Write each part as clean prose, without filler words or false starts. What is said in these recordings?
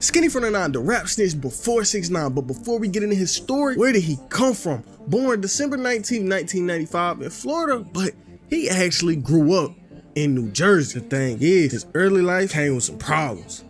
Skinny from the 9, the rap snitch before 6ix9ine, but before we get into his story, where did he come from? Born December 19, 1995 in Florida, but he actually grew up in New Jersey. The thing is, his early life came with some problems.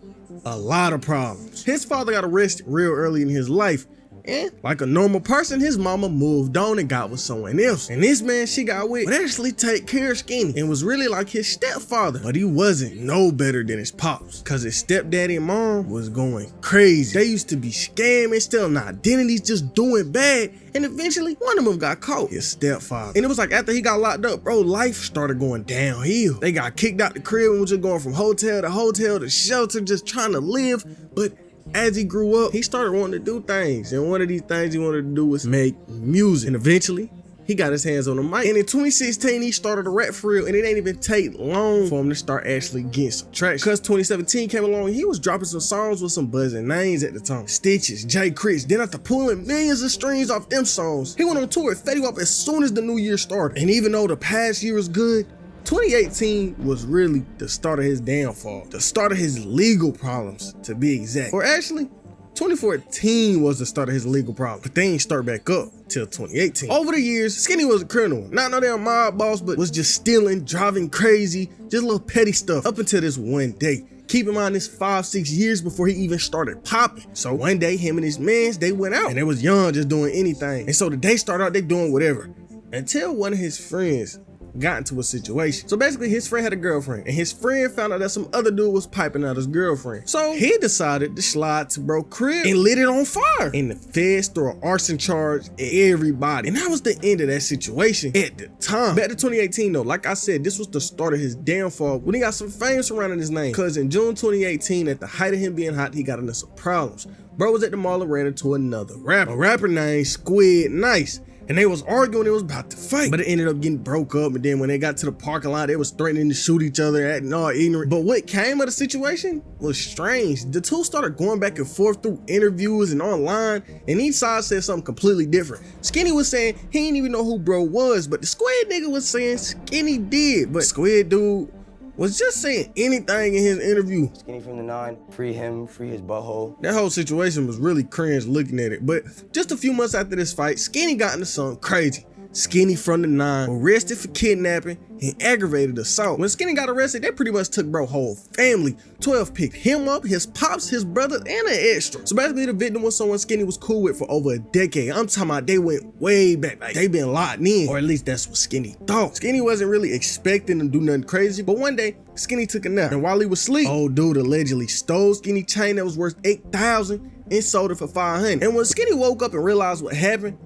A lot of problems. His father got arrested real early in his life, and like a normal person, his mama moved on and got with someone else. And this man she got with would actually take care of Skinny and was really like his stepfather. But he wasn't no better than his pops, cause his stepdaddy and mom was going crazy. They used to be scamming, stealing identities, just doing bad. And eventually one of them got caught, his stepfather. And it was like after he got locked up, bro, life started going downhill. They got kicked out the crib and was just going from hotel to shelter, just trying to live. But as he grew up, he started wanting to do things. And one of these things he wanted to do was make music. And eventually, he got his hands on the mic. And in 2016, he started a rap for real. And it ain't even take long for him to start actually getting some traction. Cause 2017 came along, he was dropping some songs with some buzzing names at the time. Stitches, J. Chris. Then after pulling millions of streams off them songs, he went on tour with Fetty Wap as soon as the new year started. And even though the past year was good, 2018 was really the start of his downfall, the start of his legal problems, to be exact. Or actually, 2014 was the start of his legal problems, but they ain't start back up till 2018. Over the years, Skinny was a criminal, not no damn mob boss, but was just stealing, driving crazy, just little petty stuff up until this one day. Keep in mind, this 5-6 years before he even started popping. So one day, him and his mans, they went out, and they was young, just doing anything. And so the day started out, they doing whatever, until one of his friends got into a situation. So basically his friend had a girlfriend, and his friend found out that some other dude was piping out his girlfriend. So he decided to slide to bro crib and lit it on fire. And the feds threw an arson charge at everybody. And that was the end of that situation at the time. Back to 2018 though, like I said, this was the start of his downfall when he got some fame surrounding his name. Cause in June 2018, at the height of him being hot, he got into some problems. Bro was at the mall and ran into another rapper. A rapper named 6ix9ine. And they was arguing, it was about to fight, but it ended up getting broke up. And then when they got to the parking lot, they was threatening to shoot each other, acting all ignorant. But what came of the situation was strange. The two started going back and forth through interviews and online, and each side said something completely different. Skinny was saying he didn't even know who bro was, but the Squid nigga was saying Skinny did. But Squid dude was just saying anything in his interview. Skinny from the 9, free him, free his butthole. That whole situation was really cringe looking at it. But just a few months after this fight, Skinny got into something crazy. Skinny from the 9 arrested for kidnapping and aggravated assault. When Skinny got arrested, they pretty much took bro whole family. 12 picked him up, his pops, his brother, and an extra. So basically the victim was someone Skinny was cool with for over a decade. I'm talking about they went way back, like they been locked in, or at least that's what Skinny thought. Skinny wasn't really expecting to do nothing crazy, but one day Skinny took a nap, and while he was asleep, old dude allegedly stole Skinny chain that was worth $8,000 and sold it for $500. And when Skinny woke up and realized what happened,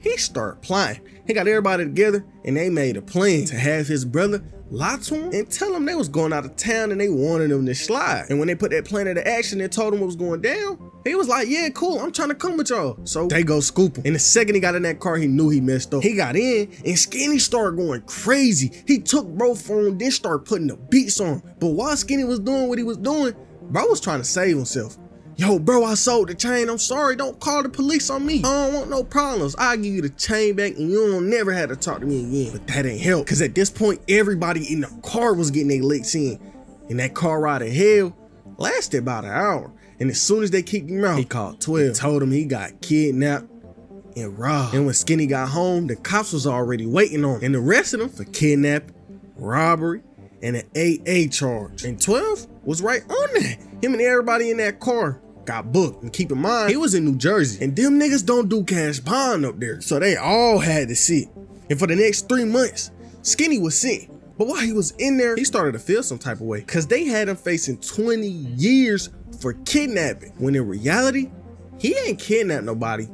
he started plotting. He got everybody together and they made a plan to have his brother lie to him and tell him they was going out of town and they wanted him to slide. And when they put that plan into action and told him what was going down, he was like, yeah, cool, I'm trying to come with y'all. So they go scoop him. And the second he got in that car, he knew he messed up. He got in and Skinny started going crazy. He took bro's phone, then started putting the beats on. But while Skinny was doing what he was doing, bro was trying to save himself. Yo, bro, I sold the chain. I'm sorry. Don't call the police on me. I don't want no problems. I'll give you the chain back and you don't never have to talk to me again. But that ain't help. Cause at this point, everybody in the car was getting their licks in. And that car ride to hell lasted about an hour. And as soon as they kicked him out, he called 12. Told him he got kidnapped and robbed. And when Skinny got home, the cops was already waiting on him and arrested him for kidnapping, robbery, and an AA charge. And 12 was right on that. Him and everybody in that car got booked. And keep in mind, he was in New Jersey and them niggas don't do cash bond up there. So they all had to sit. And for the next 3 months, Skinny was sick. But while he was in there, he started to feel some type of way because they had him facing 20 years for kidnapping. When in reality, he ain't kidnapped nobody.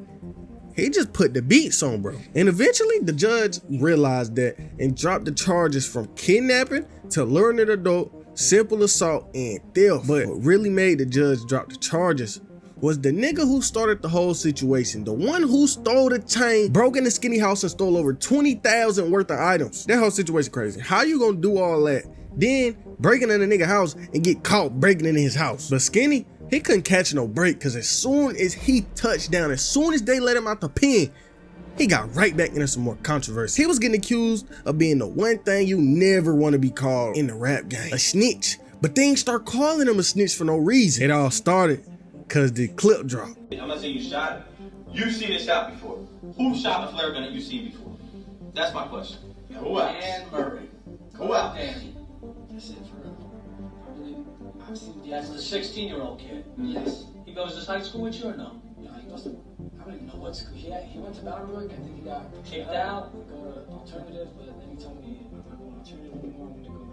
He just put the beats on bro. And eventually the judge realized that and dropped the charges from kidnapping to luring an adult, simple assault, and theft. But what really made the judge drop the charges was the nigga who started the whole situation. The one who stole the chain, broke in the Skinny house and stole over $20,000 worth of items. That whole situation crazy. How you gonna do all that, then breaking in a nigga house and get caught breaking into his house? But Skinny, he couldn't catch no break because as soon as he touched down, as soon as they let him out the pen, he got right back into some more controversy. He was getting accused of being the one thing you never want to be called in the rap game, a snitch. But things start calling him a snitch for no reason. It all started cause the clip dropped. I'm not saying you shot. You've seen it shot before. Who shot a flare gun that you've seen before? That's my question. Who else? And Murray. Who else? Danny. That's it for real. I've seen that's the 16-year-old kid. Yes. He goes to high school with you or no? Yeah, he goes to, I don't even know what school. He went to Bowerbrook. I think he got kicked out. Go to alternative, but then he told me I'm not going to alternative anymore. I'm going to go to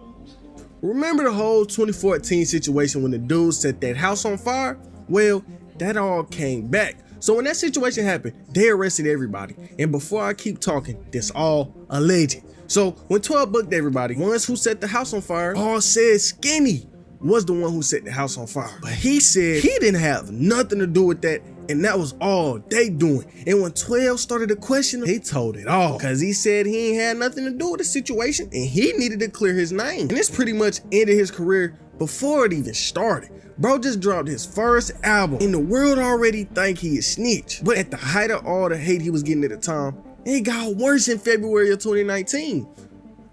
homeschool. Remember the whole 2014 situation when the dude set that house on fire? Well, that all came back. So when that situation happened, they arrested everybody. And before I keep talking, this all alleged. So when 12 booked everybody, ones who set the house on fire, all said Skinny was the one who set the house on fire. But he said he didn't have nothing to do with that, and that was all they doing. And when 12 started to question him, he told it all. Cause he said he ain't had nothing to do with the situation and he needed to clear his name. And this pretty much ended his career before it even started. Bro just dropped his first album and the world already think he is Snitch. But at the height of all the hate he was getting at the time, it got worse in February of 2019.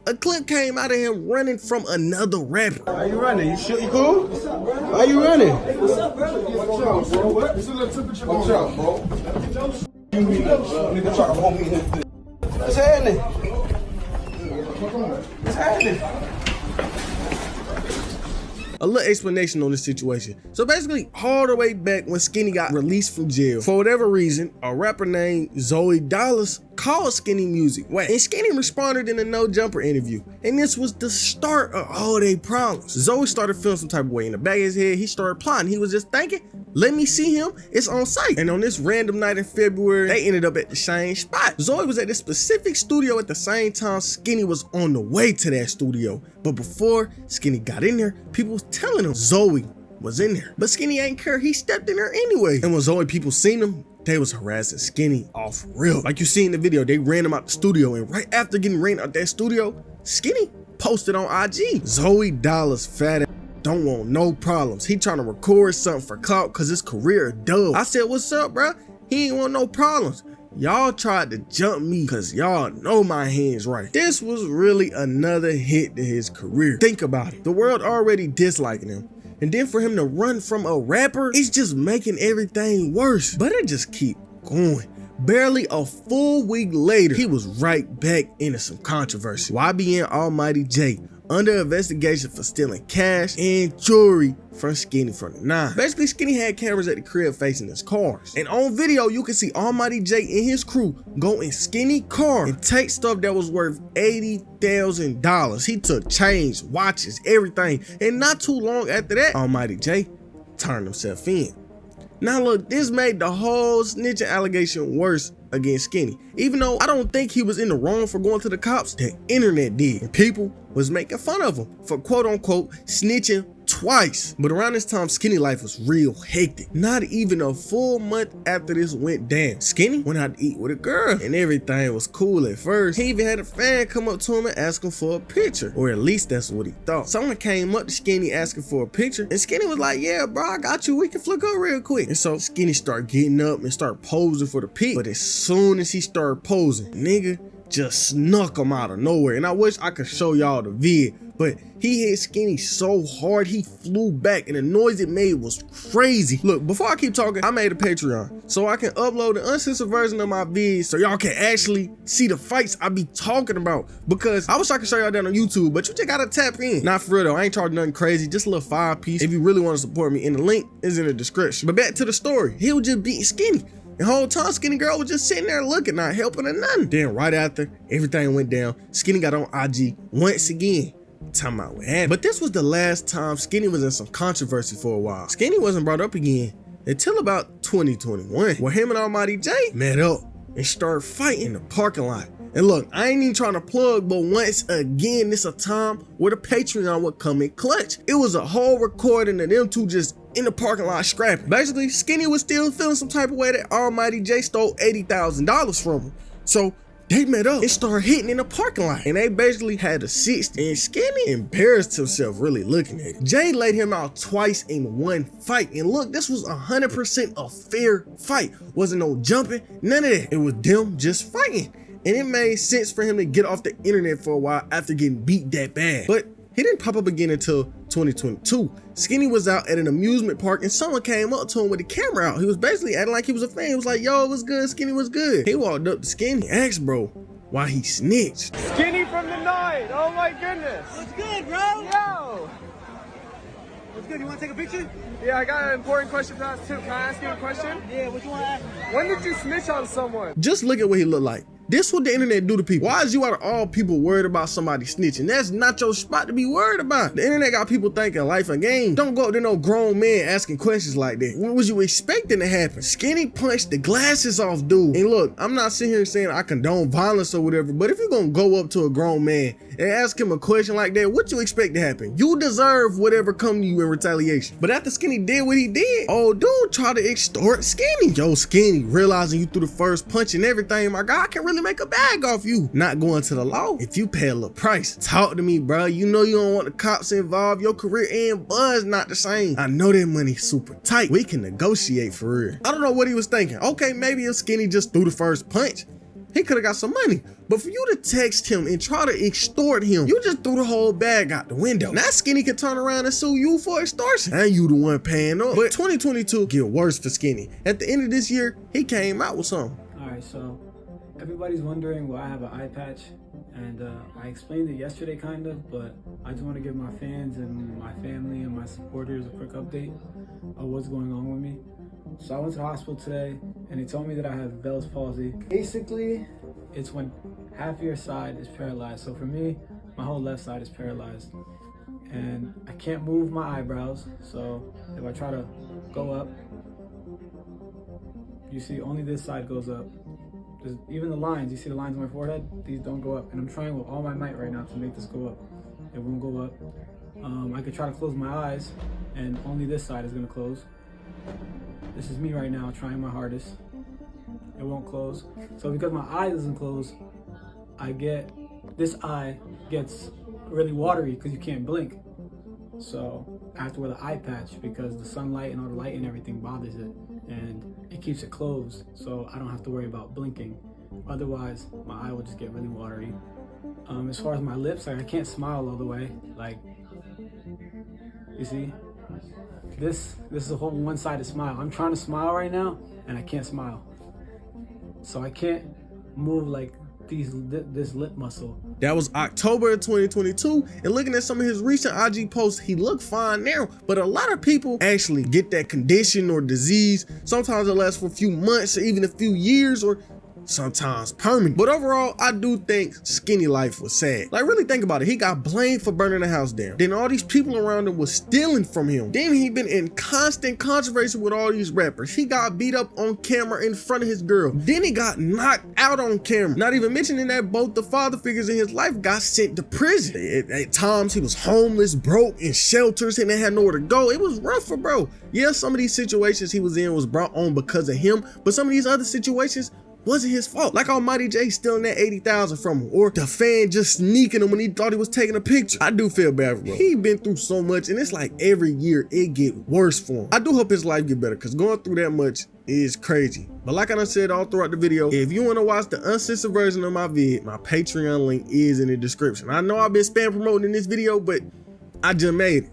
A clip came out of him running from another rapper. Why you running? You cool? Why you running? What's up, brother? Watch out, bro. Watch out, bro. Nigga try to hold me in this. What's happening? What's happening? A little explanation on this situation. So basically, all the way back when Skinny got released from jail, for whatever reason, a rapper named Zoe Dallas called Skinny music whack. And Skinny responded in a No Jumper interview. And this was the start of all their problems. Zoe started feeling some type of way in the back of his head. He started plotting. He was just thinking, let me see him, it's on site. And on this random night in February, they ended up at the same spot. Zoe was at this specific studio at the same time Skinny was on the way to that studio. But before Skinny got in there, people was telling him Zoe was in there. But Skinny ain't care, he stepped in there anyway. And when Zoe people seen him, they was harassing Skinny off real. Like you see in the video, they ran him out the studio, and right after getting ran out that studio, Skinny posted on IG. Zoe Dallas fat ass don't want no problems. He trying to record something for clout cause his career dub. I said, what's up, bro? He ain't want no problems. Y'all tried to jump me cause y'all know my hands right. This was really another hit to his career. Think about it. The world already disliking him. And then for him to run from a rapper, it's just making everything worse. But it just keep going. Barely a full week later, he was right back into some controversy. YBN Almighty J under investigation for stealing cash and jewelry from Skinny from the 9. Basically, Skinny had cameras at the crib facing his cars. And on video, you can see Almighty J and his crew go in Skinny car and take stuff that was worth $80,000. He took chains, watches, everything. And not too long after that, Almighty J turned himself in. Now look, this made the whole snitching allegation worse against Skinny. Even though I don't think he was in the wrong for going to the cops, the internet did. And people was making fun of him for quote unquote snitching twice. But around this time, Skinny life was real hectic. Not even a full month after this went down, Skinny went out to eat with a girl and everything was cool at first. He even had a fan come up to him and ask him for a picture, or at least that's what he thought. Someone came up to Skinny asking for a picture and Skinny was like, yeah bro, I got you, we can flick up real quick. And so Skinny started getting up and start posing for the pic. But as soon as he started posing, nigga just snuck him out of nowhere. And I wish I could show y'all the vid, but he hit Skinny so hard he flew back and the noise it made was crazy. Look, before I keep talking, I made a Patreon so I can upload the uncensored version of my vids so y'all can actually see the fights I be talking about, because I wish I could show y'all that on YouTube, but you just gotta tap in. Not for real though, I ain't charging nothing crazy, just a little 5-piece if you really want to support me, and the link is in the description. But back to the story, he was just beating Skinny. The whole time Skinny girl was just sitting there looking, not helping or nothing. Then right after everything went down, Skinny got on IG once again, talking about what happened. But this was the last time Skinny was in some controversy for a while. Skinny wasn't brought up again until about 2021, where him and Almighty J met up and started fighting in the parking lot. And look, I ain't even trying to plug, but once again, this a time where the Patreon would come in clutch. It was a whole recording of them two just in the parking lot scrapping. Basically, Skinny was still feeling some type of way that Almighty J stole $80,000 from him. So they met up and started hitting in the parking lot. And they basically had a 60. And Skinny embarrassed himself really looking at it. Jay laid him out twice in one fight. And look, this was 100% a fair fight. Wasn't no jumping, none of that. It was them just fighting. And it made sense for him to get off the internet for a while after getting beat that bad. But He didn't pop up again until 2022. Skinny was out at an amusement park and someone came up to him with the camera out. He was basically acting like he was a fan. He was like, yo, what's good? Skinny was good. He walked up to Skinny, asked bro why he snitched. Skinny from the 9. Oh my goodness. What's good, bro? Yo. What's good? You want to take a picture? Yeah, I got an important question to ask too. Can I ask you a question? Yeah, what you want to ask me? When did you snitch on someone? Just look at what he looked like. This what the internet do to people. Why is you out of all people worried about somebody snitching? That's not your spot to be worried about. The internet got people thinking life a game. Don't go up to no grown man asking questions like that. What was you expecting to happen? Skinny punched the glasses off dude. And look, I'm not sitting here saying I condone violence or whatever, but if you're gonna go up to a grown man and ask him a question like that, what you expect to happen? You deserve whatever come to you in retaliation. But after Skinny did what he did, old dude tried to extort Skinny. Yo, Skinny, realizing you threw the first punch and everything, my guy, I can really make a bag off you. Not going to the law if you pay a little price. Talk to me, bro. You know you don't want the cops involved. Your career and buzz not the same. I know that money's super tight. We can negotiate for real. I don't know what he was thinking. Okay, maybe if Skinny just threw the first punch, he could have got some money. But for you to text him and try to extort him, you just threw the whole bag out the window. Now Skinny could turn around and sue you for extortion. And you the one paying up. But 2022 get worse for Skinny. At the end of this year, he came out with something. All right, so everybody's wondering why I have an eye patch, and I explained it yesterday kind of, but I just want to give my fans and my family and my supporters a quick update of what's going on with me. So I went to the hospital today and they told me that I have Bell's palsy. Basically, it's when half your side is paralyzed. So for me, my whole left side is paralyzed and I can't move my eyebrows. So if I try to go up, you see only this side goes up. Even the lines, you see the lines on my forehead, these don't go up. And I'm trying with all my might right now to make this go up. It won't go up. I could try to close my eyes and only this side is gonna close. This is me right now trying my hardest. It won't close. So because my eye doesn't close, this eye gets really watery because you can't blink. So I have to wear the eye patch because the sunlight and all the light and everything bothers it. And it keeps it closed so I don't have to worry about blinking. Otherwise, my eye will just get really watery. As far as my lips, like I can't smile all the way. Like, you see? This is a whole one-sided smile. I'm trying to smile right now and I can't smile. So I can't move like this lip muscle. That was October of 2022, and looking at some of his recent IG posts, he looked fine now, but a lot of people actually get that condition or disease. Sometimes it lasts for a few months or even a few years, or sometimes permanent. But overall, I do think Skinny life was sad. Like, really think about it. He got blamed for burning the house down. Then all these people around him was stealing from him. Then he been in constant controversy with all these rappers. He got beat up on camera in front of his girl. Then he got knocked out on camera. Not even mentioning that both the father figures in his life got sent to prison. At times he was homeless, broke, in shelters, and they had nowhere to go. It was rough for bro. Yeah, some of these situations he was in was brought on because of him, but some of these other situations wasn't his fault. Like Almighty J stealing that 80,000 from him, or the fan just sneaking him when he thought he was taking a picture. I do feel bad for bro. He been through so much, and it's like every year it get worse for him. I do hope his life get better, because going through that much is crazy. But like I done said all throughout the video, if you want to watch the uncensored version of my vid, my Patreon link is in the description. I know I've been spam promoting in this video, but I just made it.